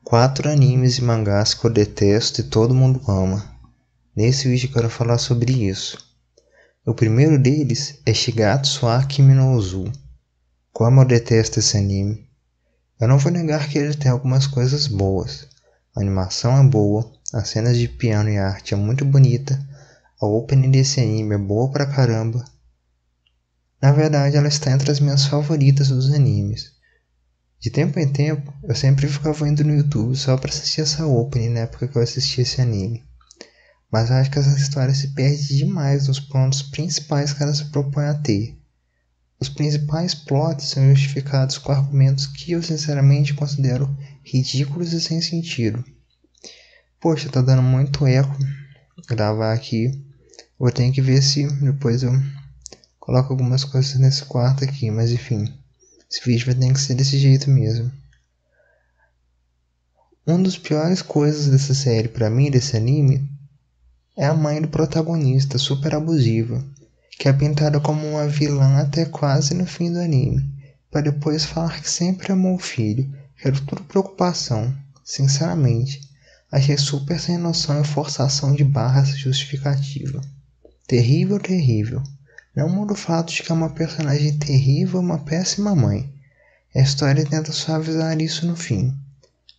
4 animes e mangás que eu detesto e todo mundo ama. Nesse vídeo eu quero falar sobre isso. O primeiro deles é Shigatsu wa Kimi no Uzu. Como eu detesto esse anime. Eu não vou negar que ele tem algumas coisas boas. A animação é boa, as cenas de piano e arte é muito bonita, a opening desse anime é boa pra caramba. Na verdade, ela está entre as minhas favoritas dos animes. De tempo em tempo, eu sempre ficava indo no YouTube só pra assistir essa opening na época que eu assistia esse anime. Mas eu acho que essa história se perde demais nos pontos principais que ela se propõe a ter. Os principais plots são justificados com argumentos que eu sinceramente considero ridículos e sem sentido. Poxa, tá dando muito eco gravar aqui. Eu tenho que ver se depois eu coloco algumas coisas nesse quarto aqui, mas enfim. Esse vídeo vai ter que ser desse jeito mesmo. Uma das piores coisas dessa série pra mim, desse anime, é a mãe do protagonista, super abusiva, que é pintada como uma vilã até quase no fim do anime, para depois falar que sempre amou o filho, que era tudo preocupação. Sinceramente, achei super sem noção e forçação de barra essa justificativa. Terrível, terrível. Não muda o fato de que é uma personagem terrível e uma péssima mãe. A história tenta suavizar isso no fim.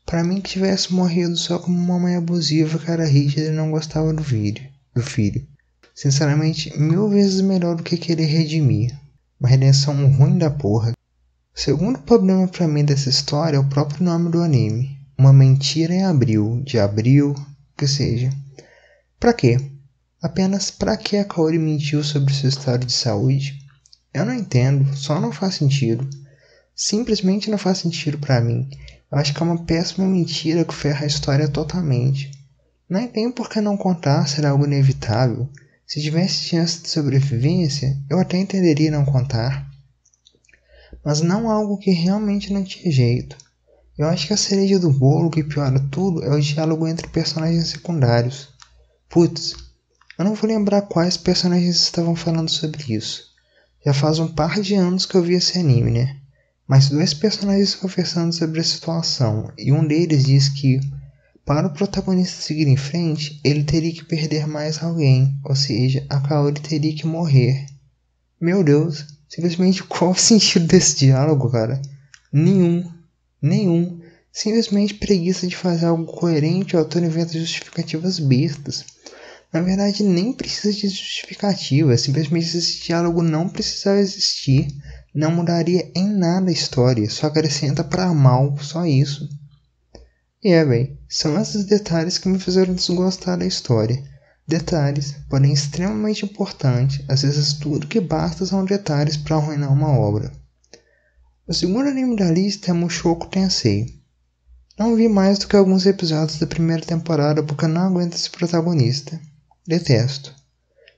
Pra mim que tivesse morrido só como uma mãe abusiva que era rígida e não gostava do filho. Sinceramente, 1000 vezes melhor do que querer redimir. Uma redenção ruim da porra. O segundo problema pra mim dessa história é o próprio nome do anime. Uma mentira em abril, de abril, que seja. Pra quê? Apenas pra que a Kaori mentiu sobre seu estado de saúde? Eu não entendo, só não faz sentido. Simplesmente não faz sentido pra mim. Eu acho que é uma péssima mentira que ferra a história totalmente. Não entendo por que não contar, será algo inevitável. Se tivesse chance de sobrevivência, eu até entenderia não contar. Mas não algo que realmente não tinha jeito. Eu acho que a cereja do bolo que piora tudo é o diálogo entre personagens secundários. Putz, eu não vou lembrar quais personagens estavam falando sobre isso. Já faz um par de anos que eu vi esse anime, né? Mas 2 personagens conversando sobre a situação, e um deles diz que, para o protagonista seguir em frente, ele teria que perder mais alguém, ou seja, a Kaori teria que morrer. Meu Deus, simplesmente qual o sentido desse diálogo, cara? Nenhum. Simplesmente preguiça de fazer algo coerente, o autor inventa justificativas bestas. Na verdade, nem precisa de justificativa, simplesmente esse diálogo não precisava existir, não mudaria em nada a história, só acrescenta pra mal, só isso. E véi, são esses detalhes que me fizeram desgostar da história. Detalhes, porém extremamente importantes, às vezes tudo que basta são detalhes para arruinar uma obra. O segundo anime da lista é Mushoku Tensei. Não vi mais do que alguns episódios da primeira temporada porque eu não aguento esse protagonista. Detesto.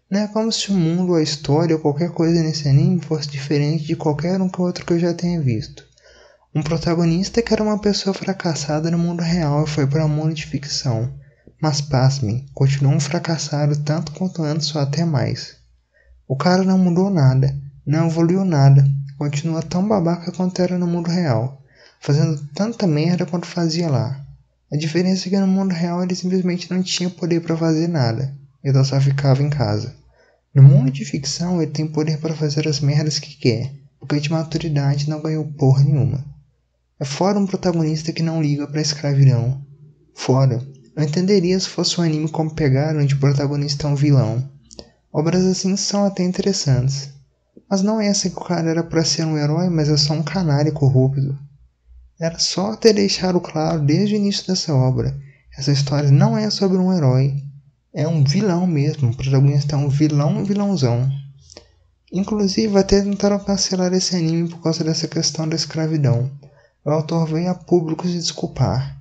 Não é como se o mundo, a história ou qualquer coisa nesse anime fosse diferente de qualquer outro que eu já tenha visto. Um protagonista que era uma pessoa fracassada no mundo real e foi para o mundo de ficção. Mas pasmem, continuou um fracassado tanto quanto antes ou até mais. O cara não mudou nada, não evoluiu nada, continua tão babaca quanto era no mundo real, fazendo tanta merda quanto fazia lá. A diferença é que no mundo real ele simplesmente não tinha poder para fazer nada. Então só ficava em casa. No mundo de ficção ele tem poder para fazer as merdas que quer, porque de maturidade não ganhou porra nenhuma. É fora um protagonista que não liga pra escravidão. Fora, eu entenderia se fosse um anime como Pegaram, onde o protagonista é um vilão. Obras assim são até interessantes. Mas não é essa que o cara era pra ser um herói, mas é só um canalha corrupto. Era só ter deixado claro desde o início dessa obra. Essa história não é sobre um herói. É um vilão mesmo, o protagonista é um vilãozão. Inclusive até tentaram cancelar esse anime por causa dessa questão da escravidão. O autor veio a público se desculpar.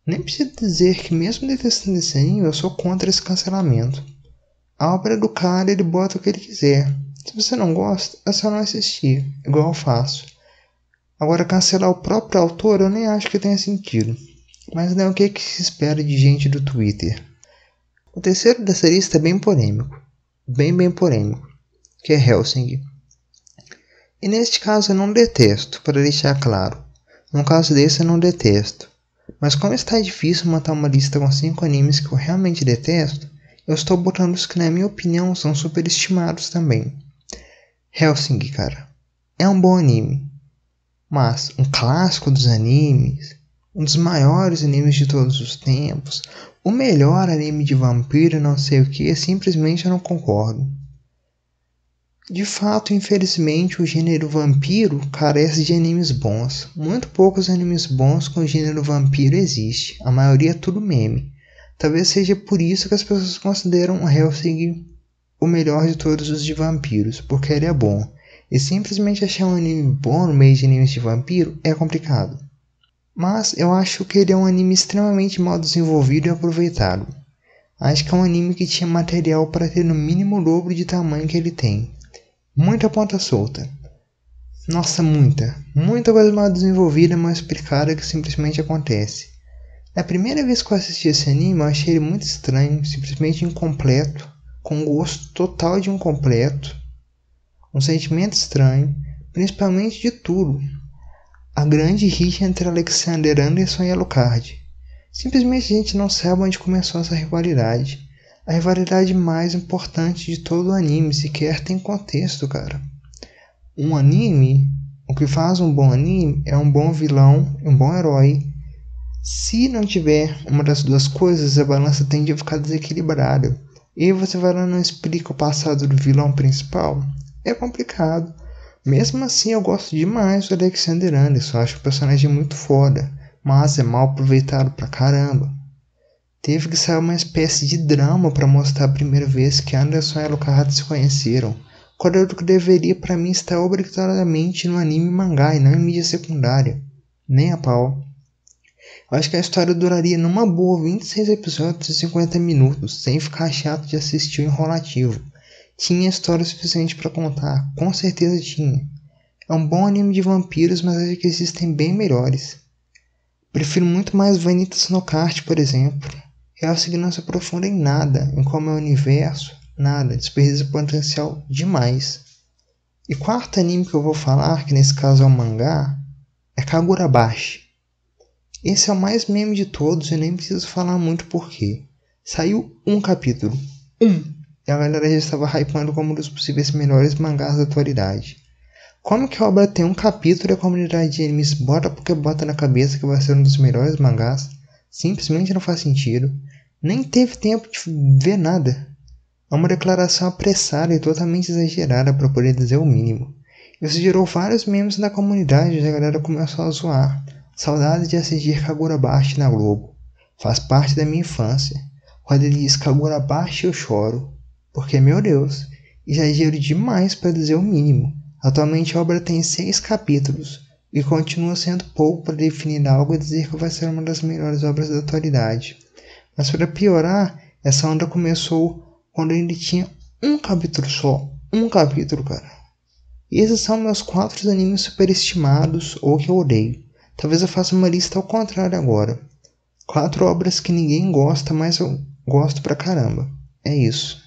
Nem preciso dizer que mesmo detestando esse anime, eu sou contra esse cancelamento. A obra é do cara, ele bota o que ele quiser. Se você não gosta, é só não assistir, igual eu faço. Agora cancelar o próprio autor eu nem acho que tenha sentido. Mas não é o que se espera de gente do Twitter. O terceiro dessa lista é bem polêmico. Bem polêmico. Que é Hellsing. E neste caso eu não detesto, para deixar claro. No caso desse eu não detesto. Mas como está difícil montar uma lista com 5 animes que eu realmente detesto, eu estou botando os que na minha opinião são superestimados também. Hellsing, cara, é um bom anime, mas um clássico dos animes, um dos maiores animes de todos os tempos, o melhor anime de vampiro não sei o que, simplesmente eu não concordo. De fato, infelizmente, o gênero vampiro carece de animes bons. Muito poucos animes bons com o gênero vampiro existe. A maioria é tudo meme. Talvez seja por isso que as pessoas consideram o Hellsing o melhor de todos os de vampiros, porque ele é bom. E simplesmente achar um anime bom no meio de animes de vampiro é complicado. Mas eu acho que ele é um anime extremamente mal desenvolvido e aproveitado. Acho que é um anime que tinha material para ter no mínimo o dobro de tamanho que ele tem. Muita ponta solta. Nossa, muita. Muita coisa mal desenvolvida, mal explicada que simplesmente acontece. Na primeira vez que eu assisti esse anime, eu achei ele muito estranho, simplesmente incompleto, com gosto total de incompleto, um sentimento estranho, principalmente de tudo. A grande rixa entre Alexander Anderson e Alucard. Simplesmente a gente não sabe onde começou essa rivalidade. A rivalidade mais importante de todo o anime, sequer tem contexto, cara. Um anime, o que faz um bom anime é um bom vilão e um bom herói. Se não tiver uma das duas coisas, a balança tende a ficar desequilibrada. E aí você vai lá e não explica o passado do vilão principal? É complicado. Mesmo assim, eu gosto demais do Alexander Anderson, acho o personagem muito foda, mas é mal aproveitado pra caramba. Teve que sair uma espécie de drama para mostrar a primeira vez que Anderson e Alucard se conheceram, quando que deveria para mim estar obrigatoriamente no anime e mangá e não em mídia secundária. Nem a pau. Eu acho que a história duraria numa boa 26 episódios e 50 minutos, sem ficar chato de assistir o enrolativo. Tinha história suficiente para contar, com certeza tinha. É um bom anime de vampiros, mas acho que existem bem melhores. Prefiro muito mais Vanitas no Kart, por exemplo. Hellsing não se aprofunda em nada, em como é o universo, nada, desperdiça potencial demais. E quarto anime que eu vou falar, que nesse caso é um mangá, é Kagurabashi. Esse é o mais meme de todos e nem preciso falar muito porque saiu um capítulo, e a galera já estava hypando como um dos possíveis melhores mangás da atualidade. Como que a obra tem um capítulo e a comunidade de animes bota porque bota na cabeça que vai ser um dos melhores mangás? Simplesmente não faz sentido. Nem teve tempo de ver nada. É uma declaração apressada e totalmente exagerada para poder dizer o mínimo. Isso gerou vários memes na comunidade e a galera começou a zoar. Saudades de assistir Kagurabashi na Globo. Faz parte da minha infância. Quando ele diz Kagurabashi eu choro. Porque, meu Deus, exagero demais para dizer o mínimo. Atualmente a obra tem 6 capítulos e continua sendo pouco para definir algo e dizer que vai ser uma das melhores obras da atualidade. Mas para piorar, essa onda começou quando ele tinha um capítulo só. Um capítulo, cara. E esses são meus 4 animes superestimados ou que eu odeio. Talvez eu faça uma lista ao contrário agora. 4 obras que ninguém gosta, mas eu gosto pra caramba. É isso.